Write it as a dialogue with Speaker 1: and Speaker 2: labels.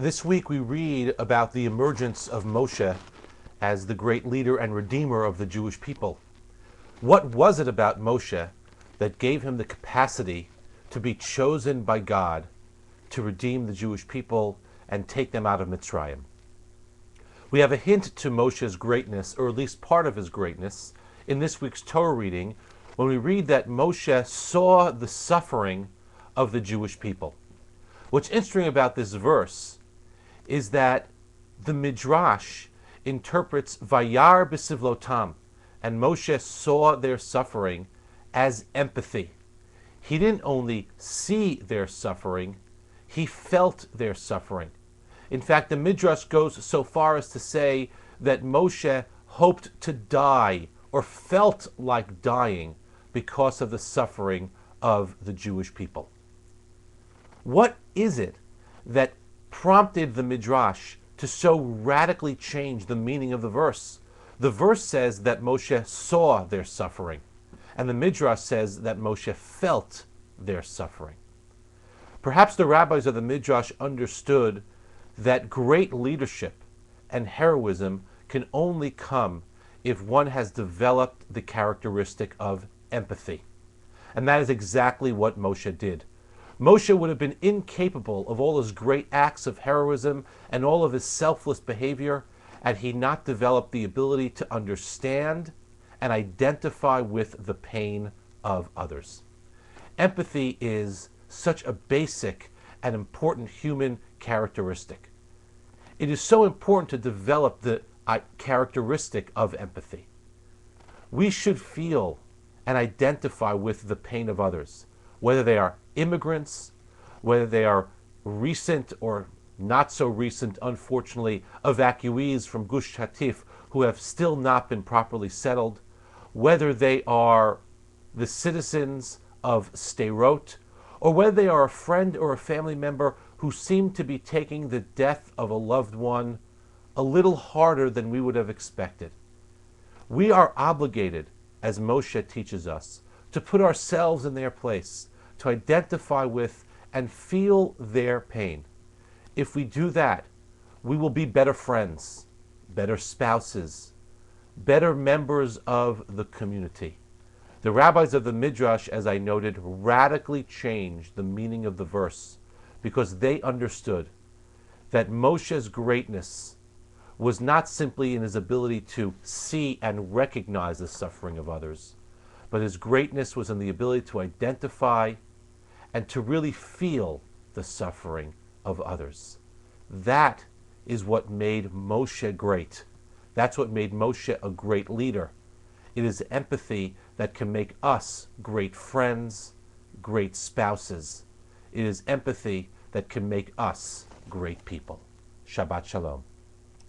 Speaker 1: This week we read about the emergence of Moshe as the great leader and redeemer of the Jewish people. What was it about Moshe that gave him the capacity to be chosen by God to redeem the Jewish people and take them out of Mitzrayim? We have a hint to Moshe's greatness, or at least part of his greatness, in this week's Torah reading when we read that Moshe saw the suffering of the Jewish people. What's interesting about this verse is that the Midrash interprets Vayar b'sivlotam, and Moshe saw their suffering as empathy. He didn't only see their suffering, he felt their suffering. In fact, the Midrash goes so far as to say that Moshe hoped to die or felt like dying because of the suffering of the Jewish people. What is it that prompted the Midrash to so radically change the meaning of the verse? The verse says that Moshe saw their suffering, and the Midrash says that Moshe felt their suffering. Perhaps the rabbis of the Midrash understood that great leadership and heroism can only come if one has developed the characteristic of empathy. And that is exactly what Moshe did. Moshe would have been incapable of all his great acts of heroism and all of his selfless behavior had he not developed the ability to understand and identify with the pain of others. Empathy is such a basic and important human characteristic. It is so important to develop the characteristic of empathy. We should feel and identify with the pain of others, whether they are immigrants, whether they are recent or not so recent, unfortunately, evacuees from Gush Katif who have still not been properly settled, whether they are the citizens of Sderot, or whether they are a friend or a family member who seem to be taking the death of a loved one a little harder than we would have expected. We are obligated, as Moshe teaches us, to put ourselves in their place, to identify with and feel their pain. If we do that, we will be better friends, better spouses, better members of the community. The rabbis of the Midrash, as I noted, radically changed the meaning of the verse because they understood that Moshe's greatness was not simply in his ability to see and recognize the suffering of others, but his greatness was in the ability to identify and to really feel the suffering of others. That is what made Moshe great. That's what made Moshe a great leader. It is empathy that can make us great friends, great spouses. It is empathy that can make us great people. Shabbat Shalom.